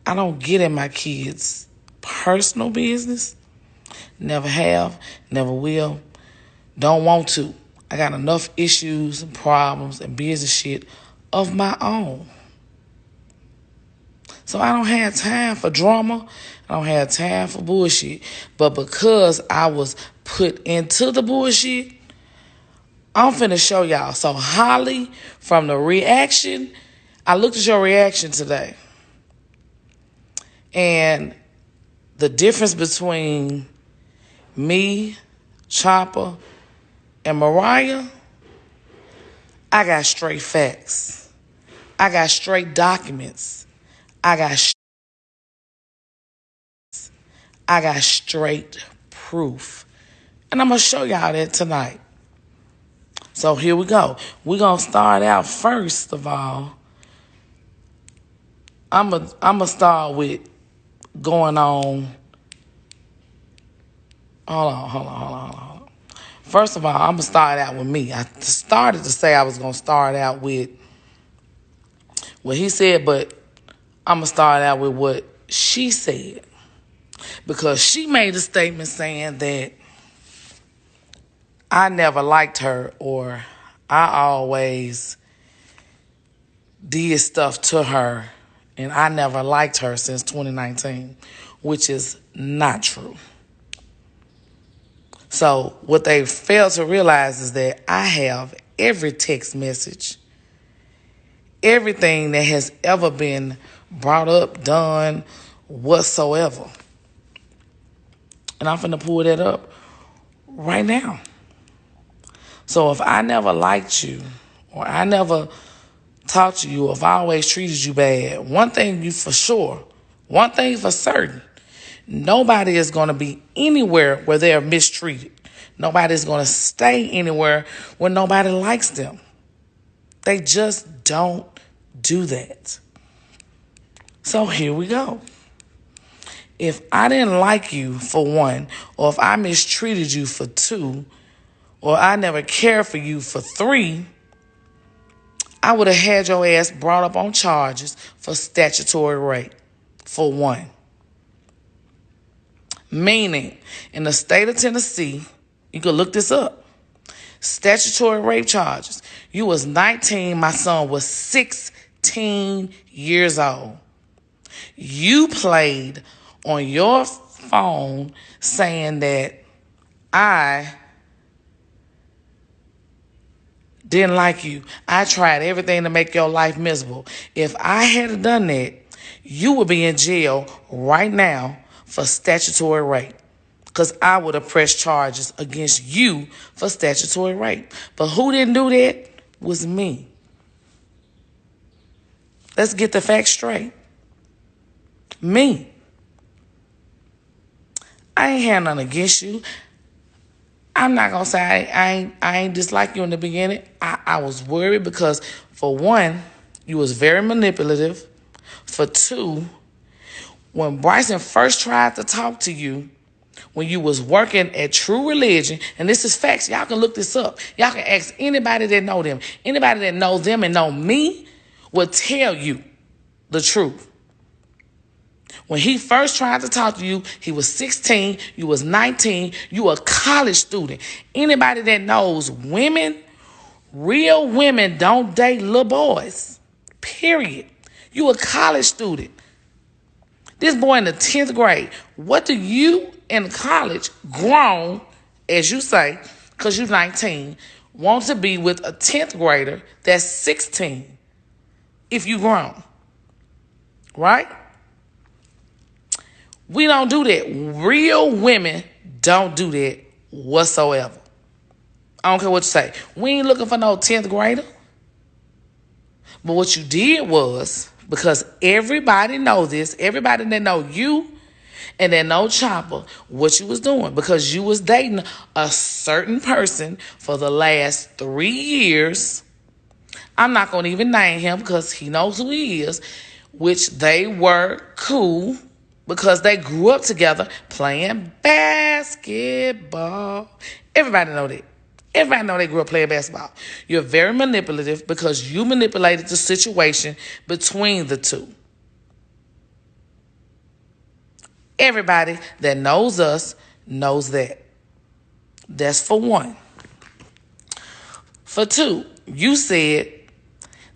I don't get in my kids' personal business. Never have, never will. Don't want to. I got enough issues and problems and business shit of my own. So I don't have time for drama. I don't have time for bullshit. But because I was put into the bullshit, I'm finna show y'all. So Holly, from the reaction, I looked at your reaction today. And the difference between me, Choppa, and Mariah, I got straight facts. I got straight documents. I got straight proof. And I'm going to show y'all that tonight. So here we go. We're going to start out first of all. I'm gonna start with going on. Hold on. First of all, I'm going to start out with me. I started to say I was going to start out with what he said, but I'm going to start out with what she said. Because she made a statement saying that I never liked her, or I always did stuff to her and I never liked her since 2019, which is not true. So what they fail to realize is that I have every text message, everything that has ever been brought up, done, whatsoever. And I'm finna pull that up right now. So if I never liked you, or I never talked to you, or if I always treated you bad, one thing for certain, nobody is going to be anywhere where they're mistreated. Nobody's going to stay anywhere where nobody likes them. They just don't do that. So here we go. If I didn't like you for one, or if I mistreated you for two, or I never cared for you for three, I would have had your ass brought up on charges for statutory rape, for one. Meaning, in the state of Tennessee, you can look this up, statutory rape charges. You was 19, my son was 16 years old. You played on your phone saying that I didn't like you. I tried everything to make your life miserable. If I had done that, you would be in jail right now for statutory rape, because I would have pressed charges against you for statutory rape. But who didn't do that was me. Let's get the facts straight. Me. I ain't had nothing against you. I'm not going to say I ain't dislike you in the beginning. I was worried because, for one, you was very manipulative. For two, when Bryson first tried to talk to you, when you was working at True Religion, and this is facts, y'all can look this up. Y'all can ask anybody that know them. Anybody that know them and know me will tell you the truth. When he first tried to talk to you, he was 16, you was 19, you a college student. Anybody that knows women, real women don't date little boys, period. You a college student. This boy in the 10th grade. What do you in college, grown, as you say, because you're 19, want to be with a 10th grader that's 16 if you grown? Right? We don't do that. Real women don't do that whatsoever. I don't care what you say. We ain't looking for no 10th grader. But what you did was, because everybody know this, everybody that know you and that know Choppa, what you was doing, because you was dating a certain person for the last 3 years. I'm not going to even name him because he knows who he is, which they were cool because they grew up together playing basketball. Everybody know that. Everybody know they grew up playing basketball. You're very manipulative because you manipulated the situation between the two. Everybody that knows us knows that. That's for one. For two, you said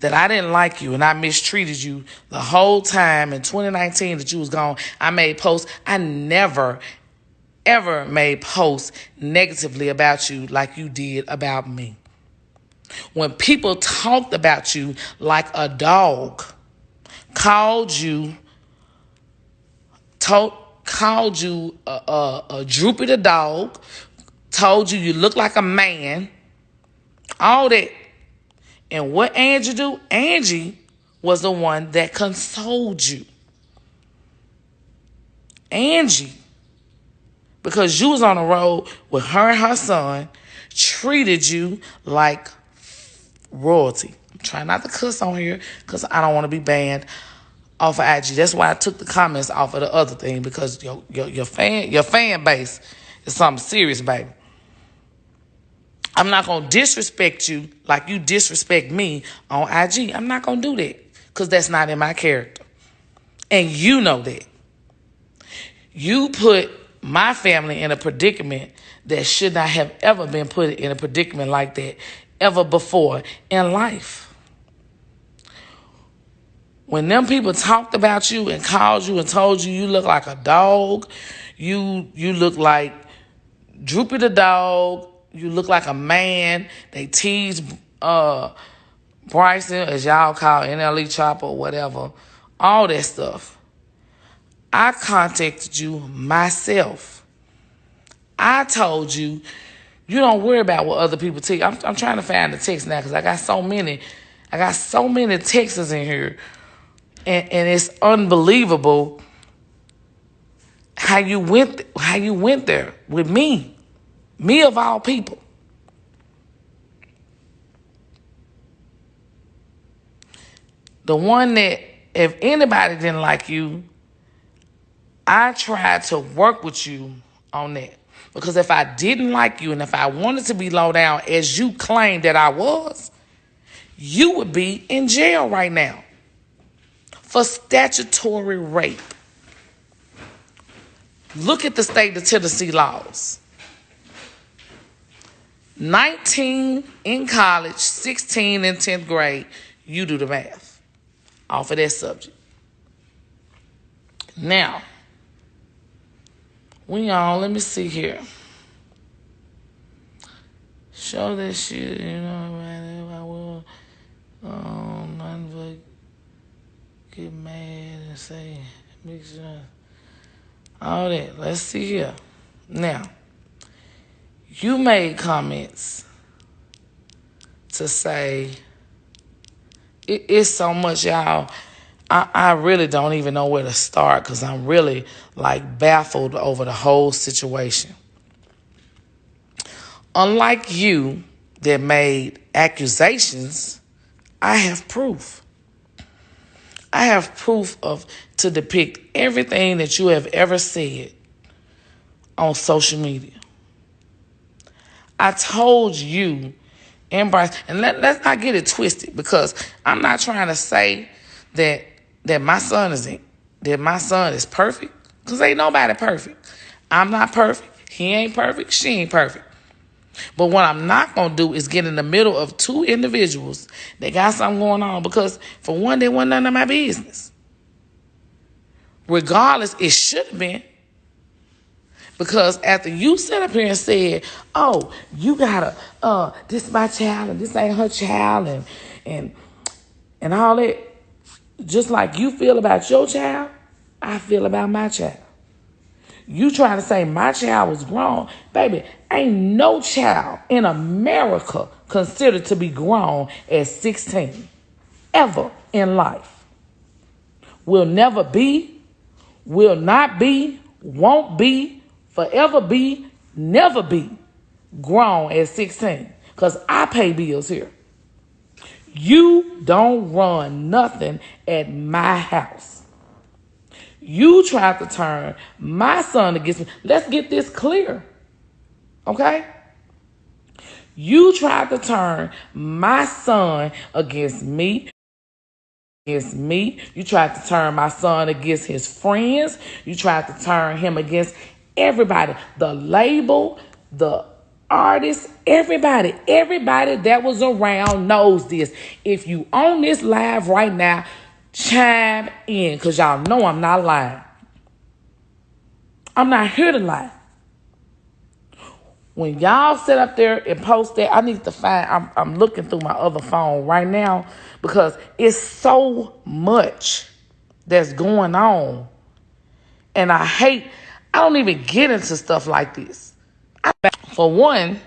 that I didn't like you and I mistreated you the whole time in 2019 that you was gone. I made posts. I never, ever made posts negatively about you like you did about me. When people talked about you like a dog, called you a droopy the dog, told you look like a man, all that. And what Angie do? Angie was the one that consoled you. Angie, because you was on the road with her and her son, treated you like royalty. I'm trying not to cuss on here because I don't want to be banned off of IG. That's why I took the comments off of the other thing, because your fan base is something serious, baby. I'm not going to disrespect you like you disrespect me on IG. I'm not going to do that because that's not in my character. And you know that. You put my family in a predicament that should not have ever been put in a predicament like that ever before in life. When them people talked about you and called you and told you look like a dog, you look like Droopy the dog, you look like a man, they teased Bryson, as y'all call NLE Choppa or whatever, all that stuff. I contacted you myself. I told you, you don't worry about what other people tell you. I'm trying to find the text now because I got so many texts in here. And it's unbelievable how you went there with me of all people. The one that, if anybody didn't like you, I tried to work with you on that. Because if I didn't like you and if I wanted to be low down as you claimed that I was, you would be in jail right now for statutory rape. Look at the state of Tennessee laws. 19 in college, 16 in 10th grade. You do the math off of that subject. Now, let me see here. Show that shit, I will, nothing but get mad and say, mix all that. Let's see here. Now, you made comments to say, it's so much, y'all. I really don't even know where to start because I'm really baffled over the whole situation. Unlike you that made accusations, I have proof. I have proof to depict everything that you have ever said on social media. I told you and Bryce, and let's not get it twisted, because I'm not trying to say that my son is perfect, because ain't nobody perfect. I'm not perfect. He ain't perfect. She ain't perfect. But what I'm not going to do is get in the middle of two individuals that got something going on, because for one, they wasn't none of my business. Regardless, it should have been. Because after you sat up here and said, oh, you gotta, this is my child and this ain't her child and all that, just like you feel about your child, I feel about my child. You trying to say my child was grown. Baby, ain't no child in America considered to be grown at 16. Ever in life. Will never be, will not be, won't be, forever be, never be grown at 16. Because I pay bills here. You don't run nothing at my house. You tried to turn my son against me. Let's get this clear. Okay? You tried to turn my son against me. against me. You tried to turn my son against his friends. You tried to turn him against everybody. The label, the artists, everybody that was around knows this. If you on this live right now, chime in, because y'all know I'm not lying. I'm not here to lie. When y'all sit up there and post that, I need to find, I'm looking through my other phone right now because it's so much that's going on. And I don't even get into stuff like this. For one,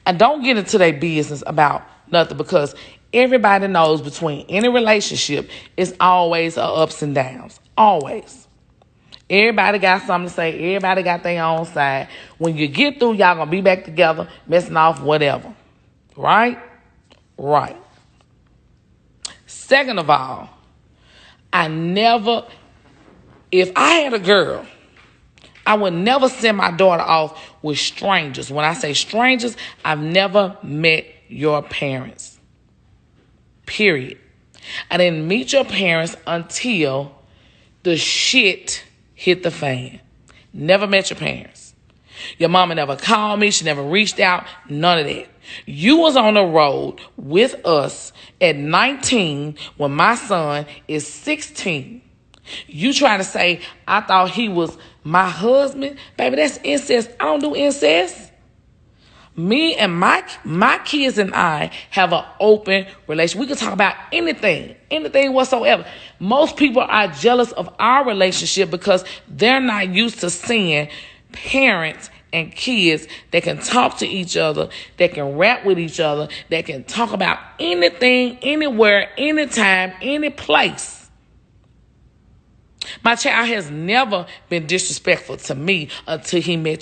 I don't get into their business about nothing because everybody knows between any relationship, it's always ups and downs. Always. Everybody got something to say. Everybody got their own side. When you get through, y'all going to be back together, messing off, whatever. Right? Right. Second of all, if I had a girl, I would never send my daughter off with strangers. When I say strangers, I've never met your parents. Period. I didn't meet your parents until the shit hit the fan. Never met your parents. Your mama never called me. She never reached out. None of that. You was on the road with us at 19 when my son is 16. You trying to say, I thought he was my husband? Baby, that's incest. I don't do incest. Me and my kids and I have an open relationship. We can talk about anything whatsoever. Most people are jealous of our relationship because they're not used to seeing parents and kids that can talk to each other, that can rap with each other, that can talk about anything, anywhere, anytime, any place. My child has never been disrespectful to me until he met you.